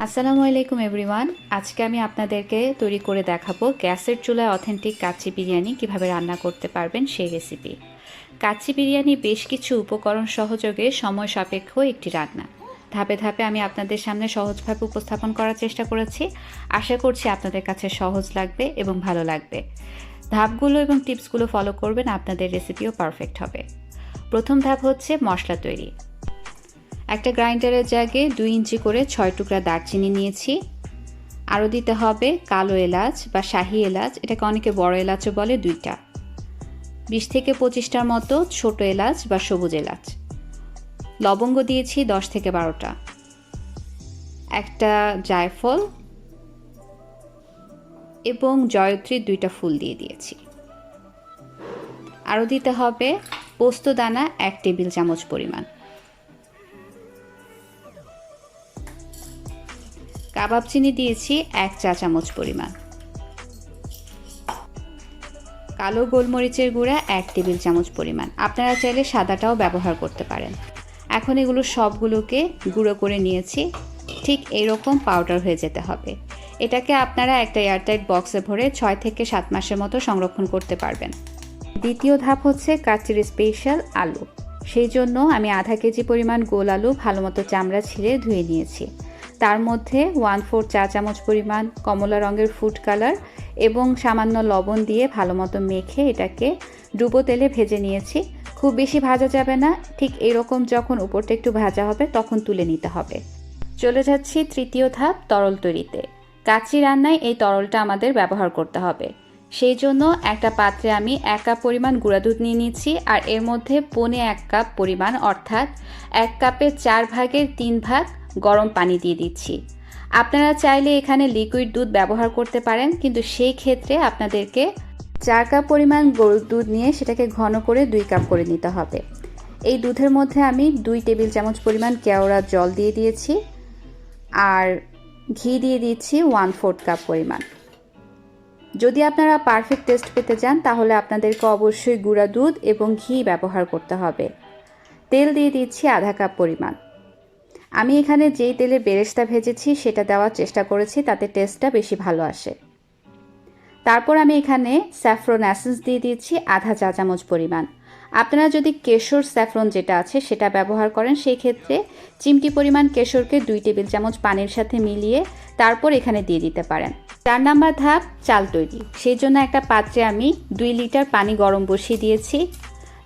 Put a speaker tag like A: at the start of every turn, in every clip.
A: আসসালামু আলাইকুম এভরিওয়ান। আজকে আমি আপনাদেরকে তৈরি করে দেখাবো গ্যাসের চুলায় অথেন্টিক কাচ্চি বিরিয়ানি কিভাবে রান্না করতে পারবেন সেই রেসিপি। কাচ্চি বিরিয়ানি বেশ কিছু উপকরণ সহযোগে সময় সাপেক্ষ একটি রান্না। ধাপে ধাপে আমি আপনাদের সামনে সহজভাবে উপস্থাপন করার চেষ্টা করেছি। আশা করছি আপনাদের কাছে সহজ লাগবে এবং ভালো লাগবে। ধাপগুলো এবং টিপসগুলো ফলো করবেন, আপনাদের রেসিপিও পারফেক্ট হবে। প্রথম ধাপ হচ্ছে মশলা তৈরি। একটা গ্রাইন্ডারের জায়গায় 2 ইঞ্চি করে 6 টুকরা দারচিনি নিয়েছি। আরও দিতে হবে কালো এলাচ বা শাহি এলাচ, এটাকে অনেকে বড় এলাচও বলে, 2টা। 20 থেকে 25টার মতো ছোট এলাচ বা সবুজ এলাচ। লবঙ্গ দিয়েছি 10 থেকে 12টা। একটা জায়ফল এবং জয়ত্রীর 2টা ফুল দিয়ে দিয়েছি। আরও দিতে হবে পোস্ত দানা 1 টেবিল চামচ পরিমাণ। কাবাব চিনি দিয়েছি 1 চা চামচ পরিমাণ। কালো গোলমরিচের গুঁড়া 1 টেবিল চামচ পরিমাণ। আপনারা চাইলে সাদাটাও ব্যবহার করতে পারেন। এখন এগুলো সবগুলোকে গুঁড়ো করে নিয়েছি। ঠিক এইরকম পাউডার হয়ে যেতে হবে। এটাকে আপনারা একটা এয়ারটাইট বক্সে ভরে 6 থেকে 7 মাসের মতো সংরক্ষণ করতে পারবেন। দ্বিতীয় ধাপ হচ্ছে কাচ্চির স্পেশাল আলু। সেই জন্য আমি আধা কেজি পরিমাণ গোল আলু ভালোমতো চামড়া ছিঁড়ে ধুয়ে নিয়েছি। তার মধ্যে 1/4 চা চামচ পরিমাণ কমলা রঙের ফুড কালার এবং সামান্য লবণ দিয়ে ভালোমতো মেখে এটাকে ডুবো তেলে ভেজে নিয়েছি। খুব বেশি ভাজা যাবে না, ঠিক এরকম যখন উপরটা একটু ভাজা হবে তখন তুলে নিতে হবে। চলে যাচ্ছি তৃতীয় ধাপ, তরল তৈরিতে। কাচ্চি রান্নায় এই তরলটা আমাদের ব্যবহার করতে হবে। সেই জন্য একটা পাত্রে আমি 1 কাপ পরিমাণ গুঁড়া দুধ নিয়ে নিচ্ছি আর এর মধ্যে 1.25 কাপ পরিমাণ অর্থাৎ 1 কাপের 4 ভাগের 3 ভাগ গরম পানি দিয়ে দিচ্ছি। আপনারা চাইলে এখানে লিকুইড দুধ ব্যবহার করতে পারেন, কিন্তু সেই ক্ষেত্রে আপনাদেরকে 4 কাপ পরিমাণ গরুর দুধ নিয়ে সেটাকে ঘন করে 2 কাপ করে নিতে হবে। এই দুধের মধ্যে আমি 2 টেবিল চামচ পরিমাণ কেওড়া জল দিয়ে দিয়েছি আর ঘি দিয়ে দিচ্ছি 1/4 কাপ পরিমাণ। যদি আপনারা পারফেক্ট টেস্ট পেতে চান তাহলে আপনাদেরকে অবশ্যই গুঁড়া দুধ এবং ঘি ব্যবহার করতে হবে। তেল দিয়ে দিচ্ছি আধা কাপ পরিমাণ। আমি এখানে যেই তেলে বেরেস্তা ভেজেছি সেটা দেওয়ার চেষ্টা করেছি, তাতে টেস্টটা বেশি ভালো আসে। তারপর আমি এখানে স্যাফরন এসেন্স দিয়ে দিচ্ছি আধা চা চামচ পরিমাণ। আপনারা যদি কেশর স্যাফরন যেটা আছে সেটা ব্যবহার করেন, সেই ক্ষেত্রে চিমটি পরিমাণ কেশরকে 2 টেবিল চামচ পানির সাথে মিলিয়ে তারপর এখানে দিয়ে দিতে পারেন। 4 নাম্বার ধাপ, চাল তৈরি। সেই জন্য একটা পাত্রে আমি 2 লিটার পানি গরম বসিয়ে দিয়েছি।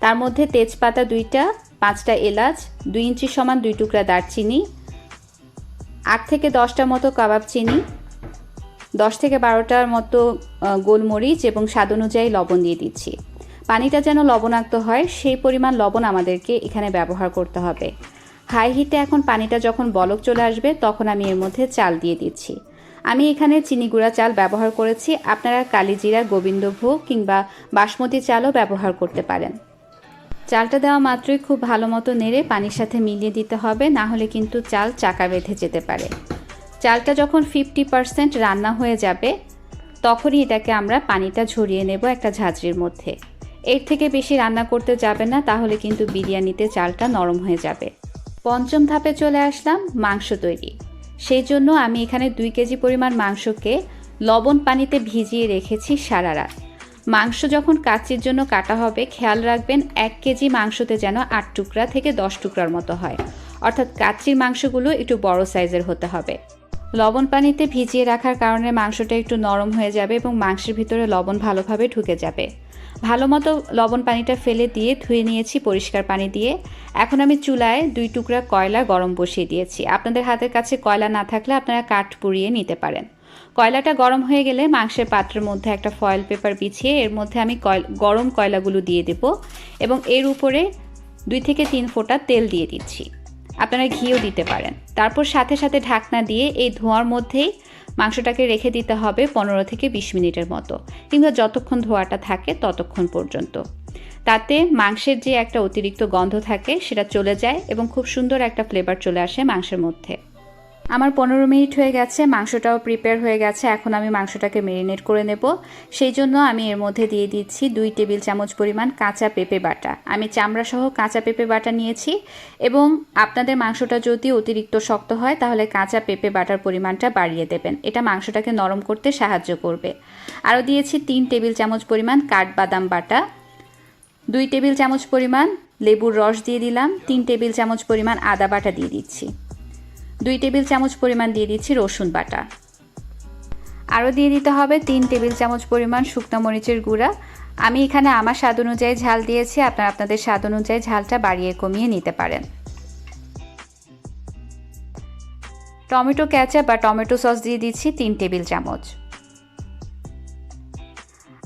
A: তার মধ্যে তেজপাতা 2টা, 5টা এলাচ, 2 ইঞ্চি সমান 2 টুকরা দারচিনি, 8 থেকে 10টার মতো কাবাব চিনি, 10 থেকে 12টার মতো গোলমরিচ এবং স্বাদ অনুযায়ী লবণ দিয়ে দিচ্ছি। পানিটা যেন লবণাক্ত হয় সেই পরিমাণ লবণ আমাদেরকে এখানে ব্যবহার করতে হবে। হাই হিটে এখন পানিটা যখন বলক চলে আসবে তখন আমি এর মধ্যে চাল দিয়ে দিচ্ছি। আমি এখানে চিনি গুঁড়া চাল ব্যবহার করেছি, আপনারা কালিজিরা, গোবিন্দভোগ কিংবা বাসমতি চালও ব্যবহার করতে পারেন। চালটা দেওয়া মাত্রই খুব ভালো মতো নেড়ে পানির সাথে মিলিয়ে দিতে হবে, না হলে কিন্তু চাল চাকা বেঁধে যেতে পারে। চালটা যখন 50% রান্না হয়ে যাবে তখনই এটাকে আমরা পানিটা ঝরিয়ে নেব একটা ঝাঁঝরির মধ্যে। এর থেকে বেশি রান্না করতে যাবে না, তাহলে কিন্তু বিরিয়ানিতে চালটা নরম হয়ে যাবে। পঞ্চম ধাপে চলে আসলাম, মাংস তৈরি। সেই জন্য আমি এখানে 2 কেজি পরিমাণ মাংসকে লবণ পানিতে ভিজিয়ে রেখেছি সারা রাত। মাংস যখন কাচ্চির জন্য কাটা হবে খেয়াল রাখবেন 1 কেজি মাংসতে যেন 8 টুকরা থেকে 10 টুকরার মতো হয়, অর্থাৎ কাচ্চির মাংসগুলো একটু বড় সাইজের হতে হবে। লবণ পানিতে ভিজিয়ে রাখার কারণে মাংসটা একটু নরম হয়ে যাবে এবং মাংসের ভিতরে লবণ ভালোভাবে ঢুকে যাবে। ভালো মতো লবণ পানিটা ফেলে দিয়ে ধুয়ে নিয়েছি পরিষ্কার পানি দিয়ে। এখন আমি চুলায় 2 টুকরা কয়লা গরম বসিয়ে দিয়েছি। আপনাদের হাতের কাছে কয়লা না থাকলে আপনারা কাঠ পুড়িয়ে নিতে পারেন। কয়লাটা গরম হয়ে গেলে মাংসের পাত্রের মধ্যে একটা ফয়েল পেপার বিছিয়ে এর মধ্যে আমি গরম কয়লাগুলো দিয়ে দেব এবং এর উপরে 2 থেকে 3 ফোঁটা তেল দিয়ে দিচ্ছি। আপনারা ঘিও দিতে পারেন। তারপর সাথে সাথে ঢাকনা দিয়ে এই ধোঁয়ার মধ্যেই মাংসটাকে রেখে দিতে হবে 15 থেকে 20 মিনিটের মতো, কিংবা যতক্ষণ ধোঁয়াটা থাকে ততক্ষণ পর্যন্ত। তাতে মাংসের যে একটা অতিরিক্ত গন্ধ থাকে সেটা চলে যায় এবং খুব সুন্দর একটা ফ্লেভার চলে আসে মাংসের মধ্যে। আমার 15 মিনিট হয়ে গেছে, মাংসটাও প্রিপেয়ার হয়ে গেছে। এখন আমি মাংসটাকে ম্যারিনেট করে নেব। সেই জন্য আমি এর মধ্যে দিয়ে দিচ্ছি 2 টেবিল চামচ পরিমাণ কাঁচা পেঁপে বাটা। আমি চামড়া সহ কাঁচা পেঁপে বাটা নিয়েছি এবং আপনাদের মাংসটা যদি অতিরিক্ত শক্ত হয় তাহলে কাঁচা পেঁপে বাটার পরিমাণটা বাড়িয়ে দেবেন, এটা মাংসটাকে নরম করতে সাহায্য করবে। আরও দিয়েছি 3 টেবিল চামচ পরিমাণ কাঠবাদাম বাটা, 2 টেবিল চামচ পরিমাণ লেবুর রস দিয়ে দিলাম, 3 টেবিল চামচ পরিমাণ আদা বাটা দিয়ে দিচ্ছি, 2 টেবিল চামচ পরিমাণ দিয়ে দিচ্ছি রসুন বাটা। আরও দিয়ে দিতে হবে 3 টেবিল চামচ পরিমাণ শুকনো মরিচের গুঁড়া। আমি এখানে আমার স্বাদ অনুযায়ী ঝাল দিয়েছি, আপনারা আপনাদের স্বাদ অনুযায়ী ঝালটা বাড়িয়ে কমিয়ে নিতে পারেন। টমেটো কেচাপ বা টমেটো সস দিয়ে দিচ্ছি 3 টেবিল চামচ।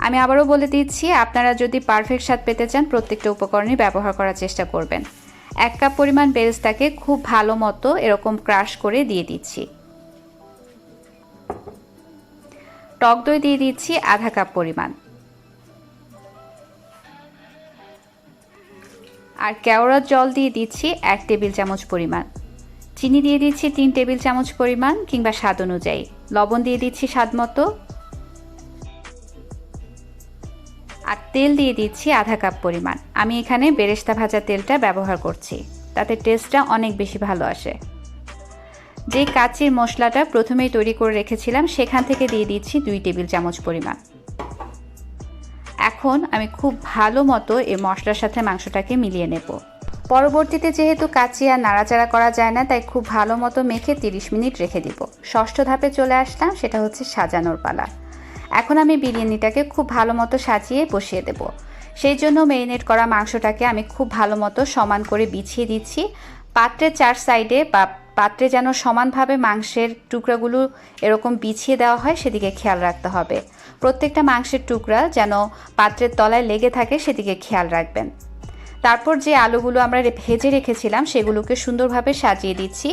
A: আমি আবারও বলে দিচ্ছি, আপনারা যদি পারফেক্ট স্বাদ পেতে চান প্রত্যেকটা উপকরণই ব্যবহার করার চেষ্টা করবেন। 1 কাপ পরিমাণ বেরেস্তাকে খুব ভালো মতো এরকম ক্রাশ করে দিয়ে দিচ্ছি। টক দই দিয়ে দিচ্ছি আধা কাপ পরিমাণ, আর কেওড়ার জল দিয়ে দিচ্ছি 1 টেবিল চামচ পরিমাণ। চিনি দিয়ে দিচ্ছি 3 টেবিল চামচ পরিমাণ কিংবা স্বাদ অনুযায়ী। লবণ দিয়ে দিচ্ছি স্বাদ মতো, আর তেল দিয়ে দিচ্ছি আধা কাপ পরিমাণ। আমি এখানে বেরেস্তা ভাজা তেলটা ব্যবহার করছি, তাতে টেস্টটা অনেক বেশি ভালো আসে। যে কাচ্চির মশলাটা প্রথমেই তৈরি করে রেখেছিলাম সেখান থেকে দিয়ে দিচ্ছি 2 টেবিল চামচ পরিমাণ। এখন আমি খুব ভালো মতো এই মশলার সাথে মাংসটাকে মিলিয়ে নেব। পরবর্তীতে যেহেতু কাচ্চি আর নাড়াচাড়া করা যায় না, তাই খুব ভালো মতো মেখে 30 মিনিট রেখে দিব। ষষ্ঠ ধাপে চলে আসলাম, সেটা হচ্ছে সাজানোর পালা। এখন আমি বিরিয়ানিটাকে খুব ভালো মতো সাজিয়ে বসিয়ে দেব। সেই জন্য ম্যারিনেট করা মাংসটাকে আমি খুব ভালো মতো সমান করে বিছিয়ে দিচ্ছি। পাত্রের 4 সাইডে বা পাত্রে যেন সমানভাবে মাংসের টুকরাগুলো এরকম বিছিয়ে দেওয়া হয় সেদিকে খেয়াল রাখতে হবে। প্রত্যেকটা মাংসের টুকরা যেন পাত্রের তলায় লেগে থাকে সেদিকে খেয়াল রাখবেন। তারপর যে আলুগুলো আমরা ভেজে রেখেছিলাম সেগুলোকে সুন্দরভাবে সাজিয়ে দিচ্ছি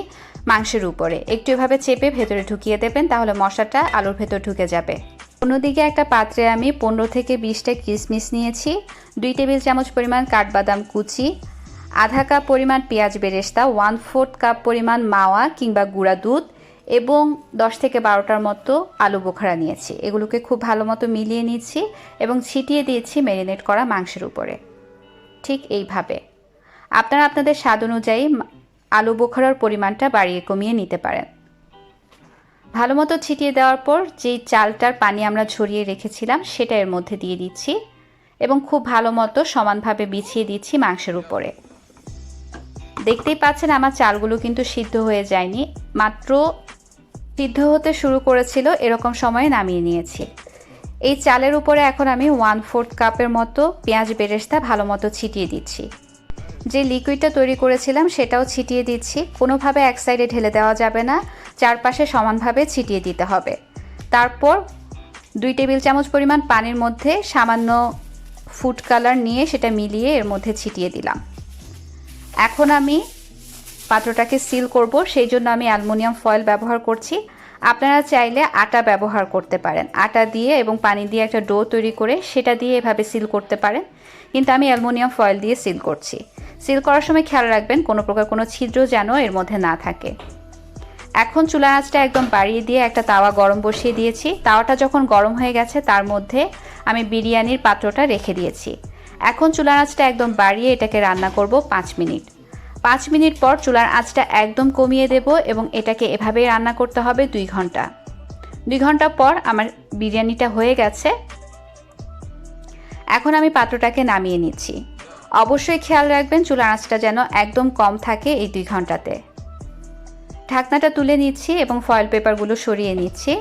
A: মাংসের উপরে। একটু এভাবে চেপে ভেতরে ঢুকিয়ে দেবেন, তাহলে মশলাটা আলুর ভেতর ঢুকে যাবে। অন্যদিকে একটা পাত্রে আমি 15 থেকে 20টা কিশমিশ নিয়েছি, 2 টেবিল চামচ পরিমাণ কাঠবাদাম কুচি, আধা কাপ পরিমাণ পেঁয়াজ বেরেস্তা, 1/4 কাপ পরিমাণ মাওয়া কিংবা গুঁড়া দুধ এবং 10 থেকে 12টার মতো আলু বোখরা নিয়েছি। এগুলোকে খুব ভালো মতো মিলিয়ে নিচ্ছি এবং ছিটিয়ে দিয়েছি ম্যারিনেট করা মাংসের উপরে। ঠিক এইভাবে আপনারা আপনাদের স্বাদ অনুযায়ী আলু বোখরার পরিমাণটা বাড়িয়ে কমিয়ে নিতে পারেন। ভালো মতো ছিটিয়ে দেওয়ার পর যেই চালটার পানি আমরা ঝরিয়ে রেখেছিলাম সেটা এর মধ্যে দিয়ে দিচ্ছি এবং খুব ভালো মতো সমানভাবে বিছিয়ে দিচ্ছি মাংসের উপরে। দেখতেই পাচ্ছেন আমার চালগুলো কিন্তু সিদ্ধ হয়ে যায়নি, মাত্র সিদ্ধ হতে শুরু করেছিল, এরকম সময়ে নামিয়ে নিয়েছি। এই চালের উপরে এখন আমি 1/4 কাপের মতো পেঁয়াজ বেরেস্তা ভালো মতো ছিটিয়ে দিচ্ছি। যে লিকুইডটা তৈরি করেছিলাম সেটাও ছিটিয়ে দিচ্ছি। কোনোভাবে এক সাইডে ঢেলে দেওয়া যাবে না, চারপাশে সমানভাবে ছিটিয়ে দিতে হবে। তারপর 2 টেবিল চামচ পরিমাণ পানির মধ্যে সামান্য ফুড কালার নিয়ে সেটা মিলিয়ে এর মধ্যে ছিটিয়ে দিলাম। এখন আমি পাত্রটাকে সিল করব, সেই জন্য আমি অ্যালুমিনিয়াম ফয়েল ব্যবহার করছি। আপনারা চাইলে আটা ব্যবহার করতে পারেন, আটা দিয়ে এবং পানি দিয়ে একটা ডো তৈরি করে সেটা দিয়ে এভাবে সিল করতে পারেন, কিন্তু আমি অ্যালুমিনিয়াম ফয়েল দিয়ে সিল করছি। সিল করার সময় খেয়াল রাখবেন কোনো প্রকার কোনো ছিদ্র যেন এর মধ্যে না থাকে। এখন চুলার আঁচটা একদম বাড়িয়ে দিয়ে একটা তাওয়া গরম বসিয়ে দিয়েছি। তাওয়াটা যখন গরম হয়ে গেছে তার মধ্যে আমি বিরিয়ানির পাত্রটা রেখে দিয়েছি। এখন চুলার আঁচটা একদম বাড়িয়ে এটাকে রান্না করব 5 মিনিট। 5 মিনিট পর চুলার আঁচটা একদম কমিয়ে দেব এবং এটাকে এভাবেই রান্না করতে হবে 2 ঘন্টা। 2 ঘন্টা পর আমার বিরিয়ানিটা হয়ে গেছে। এখন আমি পাত্রটাকে নামিয়ে নিচ্ছি। অবশ্যই খেয়াল রাখবেন চুলার আঁচটা যেন একদম কম থাকে এই 2 ঘন্টাতে। ঢাকনাটা তুলে নিচ্ছি এবং ফয়েল পেপারগুলো সরিয়ে নিচ্ছি।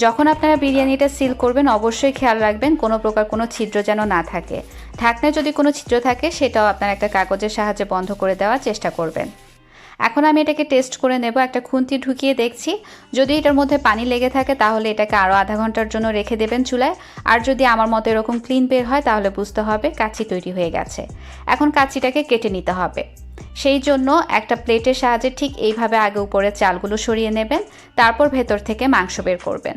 A: যখন আপনারা বিরিয়ানিটা সিল করবেন অবশ্যই খেয়াল রাখবেন কোনো প্রকার কোনো ছিদ্র যেন না থাকে। ঢাকনায় যদি কোনো ছিদ্র থাকে সেটাও আপনারা একটা কাগজের সাহায্যে বন্ধ করে দেওয়ার চেষ্টা করবেন। এখন আমি এটাকে টেস্ট করে নেব। একটা খুন্তি ঢুকিয়ে দেখছি, যদি এটার মধ্যে পানি লেগে থাকে তাহলে এটাকে আরও আধা ঘন্টার জন্য রেখে দেবেন চুলায়। আর যদি আমার মতো এরকম ক্লিন বের হয় তাহলে বুঝতে হবে কাচ্চি তৈরি হয়ে গেছে। এখন কাচ্চিটাকে কেটে নিতে হবে। সেই জন্য একটা প্লেটের সাহায্যে ঠিক এইভাবে আগে উপরে চালগুলো সরিয়ে নেবেন, তারপর ভেতর থেকে মাংস বের করবেন।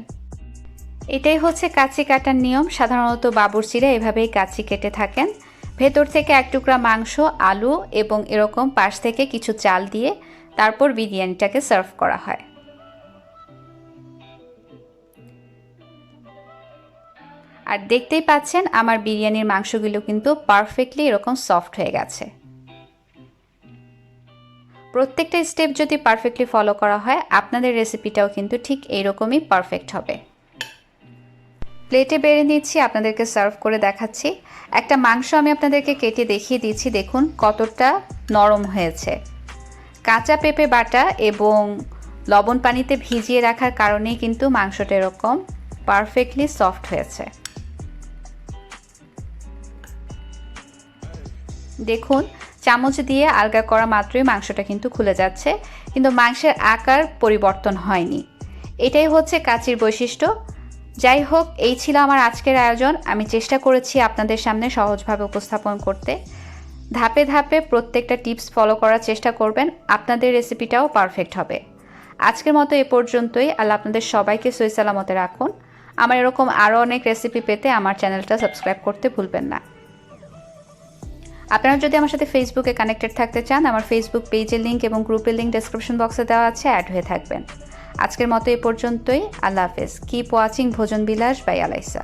A: এটাই হচ্ছে কাচ্চি কাটার নিয়ম। সাধারণত বাবুর্চিরা এভাবেই কাচ্চি কেটে থাকেন। ভেতর থেকে এক টুকরা মাংস, আলু এবং এরকম পাশ থেকে কিছু চাল দিয়ে তারপর বিরিয়ানিটাকে সার্ভ করা হয়। আর দেখতেই পাচ্ছেন আমার বিরিয়ানির মাংসগুলো কিন্তু পারফেক্টলি এরকম সফট হয়ে গেছে। প্রত্যেকটা স্টেপ যদি পারফেক্টলি ফলো করা হয় আপনাদের রেসিপিটাও কিন্তু ঠিক এইরকমই পারফেক্ট হবে। প্লেটে বেড়ে নিচ্ছি, আপনাদেরকে সার্ভ করে দেখাচ্ছি। একটা মাংস আমি আপনাদেরকে কেটে দেখিয়ে দিচ্ছি, দেখুন কতটা নরম হয়েছে। কাঁচা পেঁপে বাটা এবং লবণ পানিতে ভিজিয়ে রাখার কারণেই কিন্তু মাংসটা এরকম পারফেক্টলি সফট হয়েছে। দেখুন চামচ দিয়ে আলগা করা মাত্রই মাংসটা কিন্তু খুলে যাচ্ছে, কিন্তু মাংসের আকার পরিবর্তন হয়নি। এটাই হচ্ছে কাচ্চির বৈশিষ্ট্য। যাই হোক, এই ছিল আমার আজকের আয়োজন। আমি চেষ্টা করেছি আপনাদের সামনে সহজভাবে উপস্থাপন করতে। ধাপে ধাপে প্রত্যেকটা টিপস ফলো করার চেষ্টা করবেন, আপনাদের রেসিপিটাও পারফেক্ট হবে। আজকের মতো এ পর্যন্তই। আল্লাহ আপনাদের সবাইকে সহি সালামতে রাখুন। আমার এরকম আরও অনেক রেসিপি পেতে আমার চ্যানেলটা সাবস্ক্রাইব করতে ভুলবেন না। আপনারা যদি আমার সাথে ফেসবুকে কানেক্টেড থাকতে চান, আমার ফেসবুক পেজের লিঙ্ক এবং গ্রুপের লিঙ্ক ডেসক্রিপশন বক্সে দেওয়া আছে, অ্যাড হয়ে থাকবেন। আজকের মতো এ পর্যন্তই। আল্লাহ হাফেজ। কিপ ওয়াচিং ভোজন বিলাস বাই আলাইসা।